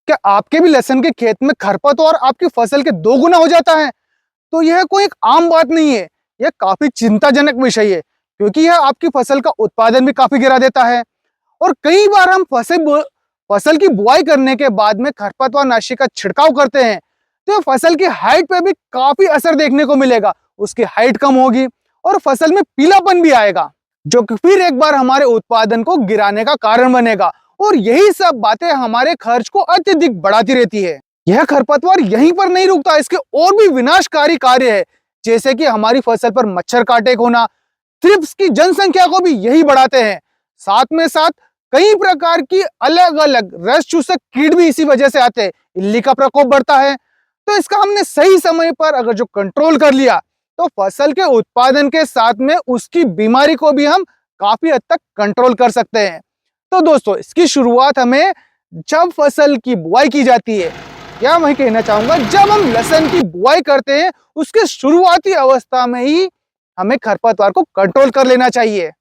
क्या आपके भी लहसुन के खेत में खरपतवार आपकी फसल के 2 गुना हो जाता है? तो यह कोई एक आम बात नहीं है, यह काफी चिंताजनक विषय है, क्योंकि यह आपकी फसल का उत्पादन भी काफी गिरा देता है। और कई बार हम फसल की बुआई करने के बाद में खरपतवार नाशी का छिड़काव करते हैं, तो फसल की हाइट पे भी काफी असर देखने को मिलेगा। उसकी हाइट कम होगी और फसल में पीलापन भी आएगा, जो कि फिर एक बार हमारे उत्पादन को गिराने का कारण बनेगा। और यही सब बातें हमारे खर्च को अत्यधिक बढ़ाती रहती है। यह खरपतवार यहीं पर नहीं रुकता, इसके और भी विनाशकारी कार्य है, जैसे कि हमारी फसल पर मच्छर काटे होना, थ्रिप्स की जनसंख्या को भी यही बढ़ाते हैं। साथ में साथ कई प्रकार की अलग अलग रस चूसक कीट भी इसी वजह से आते हैं। इल्ली का प्रकोप बढ़ता है। तो इसका हमने सही समय पर अगर जो कंट्रोल कर लिया, तो फसल के उत्पादन के साथ में उसकी बीमारी को भी हम काफी हद तक कंट्रोल कर सकते हैं। तो दोस्तों, इसकी शुरुआत हमें जब फसल की बुआई की जाती है, या मैं कहना चाहूंगा जब हम लहसुन की बुआई करते हैं, उसके शुरुआती अवस्था में ही हमें खरपतवार को कंट्रोल कर लेना चाहिए।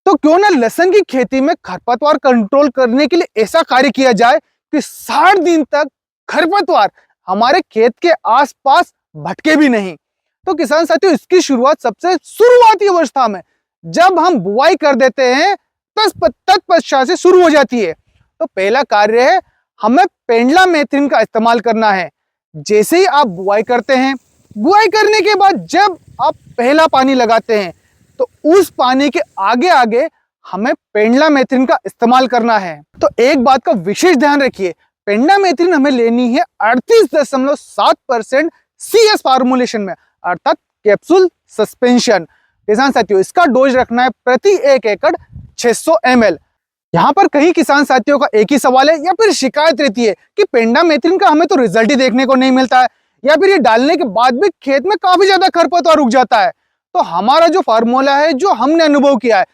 तो क्यों ना लहसुन की खेती में खरपतवार कंट्रोल करने के लिए ऐसा कार्य किया जाए कि 60 दिन तक खरपतवार हमारे खेत के आसपास भटके भी नहीं। तो किसान साथियों, इसकी शुरुआत सबसे शुरुआती अवस्था में जब हम बुआई कर देते हैं, तत्पश्चात से शुरू हो जाती है। तो पहला कार्य है, हमें पेंडलामेथ्रिन का इस्तेमाल करना है। जैसे ही आप बुआई करते हैं, बुआई करने के बाद जब आप पहला पानी लगाते हैं, तो उस पानी के आगे आगे हमें पेंडलामेथ्रिन का इस्तेमाल करना है। तो एक बात का विशेष ध्यान रखिए, पेंडलामेथ्रिन हमें लेनी है 38.7% CS फार्मूलेशन में, अर्थात कैप्सूल सस्पेंशन। किसान साथियों, इसका डोज रखना है प्रति 1 एकड़ 600 ml। यहाँ पर कई किसान साथियों का एक ही सवाल है या फिर शिकायत रहती है कि पेंडामेथ्रिन का हमें तो रिजल्ट ही देखने को नहीं मिलता है, या फिर ये डालने के बाद भी खेत में काफी ज्यादा खरपतवार उग जाता है। तो हमारा जो फार्मूला है, जो हमने अनुभव किया है,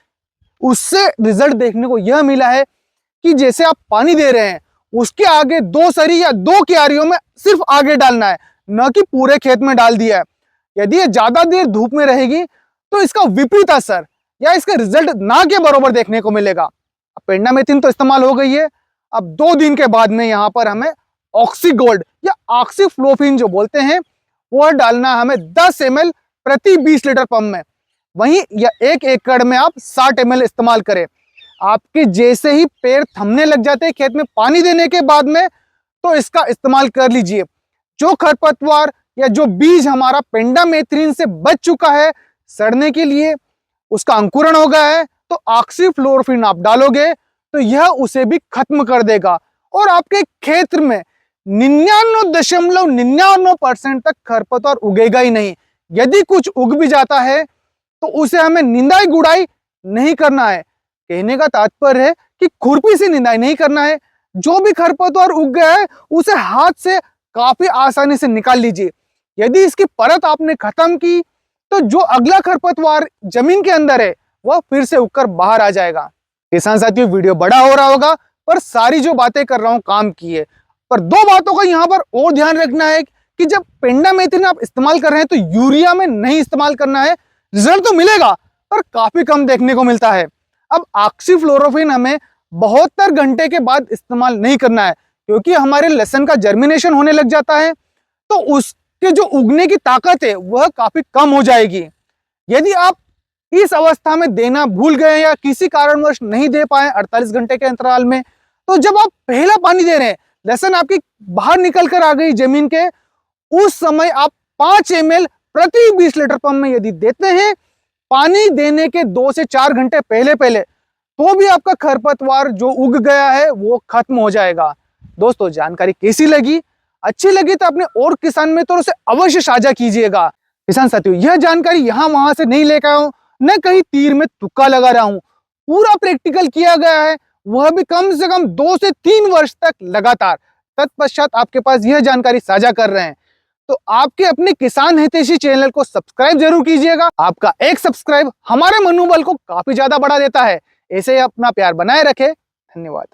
उससे रिजल्ट देखने को यह मिला है कि जैसे आप पानी दे रहे हैं, उसके आगे 2 सरी या 2 क्यारियों में सिर्फ आगे डालना है, न कि पूरे खेत में डाल दिया है। यदि ये ज्यादा देर धूप में रहेगी, तो इसका विपरीत असर या इसका रिजल्ट ना के बराबर देखने को मिलेगा। अब पेंडामेथ्रिन तो इस्तेमाल हो गई है, अब 2 दिन के बाद में यहाँ पर हमें ऑक्सीगोल्ड या ऑक्सीफ्लोफिन जो बोलते हैं, वह डालना हमें 10 ml प्रति 20 लीटर पंप में। वहीं या 1 एकड़ में आप 60 ml इस्तेमाल करें। आपके जैसे ही पैर थमने लग जाते हैं खेत में पानी देने के बाद में, तो इसका इस्तेमाल कर लीजिए। जो खरपतवार या जो बीज हमारा पेंडामेथ्रिन से बच चुका है सड़ने के लिए, उसका अंकुरण हो गया है, तो ऑक्सीफ्लोरोफिन आप डालोगे तो यह उसे भी खत्म कर देगा और आपके क्षेत्र में 99.99% तक खरपतवार उगेगा ही नहीं। यदि कुछ उग भी जाता है तो उसे हमें निंदाई गुड़ाई नहीं करना है। कहने का तात्पर्य है कि खुरपी से निंदाई नहीं करना है। जो भी खरपतवार उग गया है उसे हाथ से काफी आसानी से निकाल लीजिए। यदि इसकी परत आपने खत्म की, तो जो अगला खरपतवार जमीन के अंदर है वह फिर से उगकर बाहर आ जाएगा। किसान साथियों, वीडियो बड़ा हो रहा होगा, पर सारी जो बातें कर रहा हूं काम की है। पर 2 बातों का यहाँ पर और ध्यान रखना है कि जब पेंडामेथ्रिन आप इस्तेमाल कर रहे हैं, तो यूरिया में नहीं इस्तेमाल करना है। रिजल्ट तो मिलेगा, पर काफी कम देखने को मिलता है। अब ऑक्सीफ्लोरोफिन हमें 72 घंटे के बाद इस्तेमाल नहीं करना है, क्योंकि हमारे लहसुन का जर्मिनेशन होने लग जाता है, तो उसके जो उगने की ताकत है वह काफी कम हो जाएगी। यदि आप इस अवस्था में देना भूल गए या किसी कारणवश नहीं दे पाए 48 घंटे के अंतराल में, तो जब आप पहला पानी दे रहे हैं, लहसुन आपकी बाहर निकल कर आ गई जमीन के, उस समय आप 5 ml प्रति 20 लीटर पंप में यदि देते हैं, पानी देने के 2 से 4 घंटे पहले तो भी आपका खरपतवार जो उग गया है वो खत्म हो जाएगा। दोस्तों, जानकारी कैसी लगी? अच्छी लगी तो अपने और किसान मित्रों से अवश्य साझा कीजिएगा। किसान साथियों, यह जानकारी यहाँ वहां से नहीं लेकर आया हूं, न कहीं तीर में तुक्का लगा रहा हूं। पूरा प्रैक्टिकल किया गया है, वह भी कम से कम 2 से 3 वर्ष तक लगातार। तत्पश्चात आपके पास यह जानकारी साझा कर रहे हैं। तो आपके अपने किसान हितैषी चैनल को सब्सक्राइब जरूर कीजिएगा। आपका एक सब्सक्राइब हमारे मनोबल को काफी ज्यादा बढ़ा देता है। ऐसे ही अपना प्यार बनाए रखें। धन्यवाद।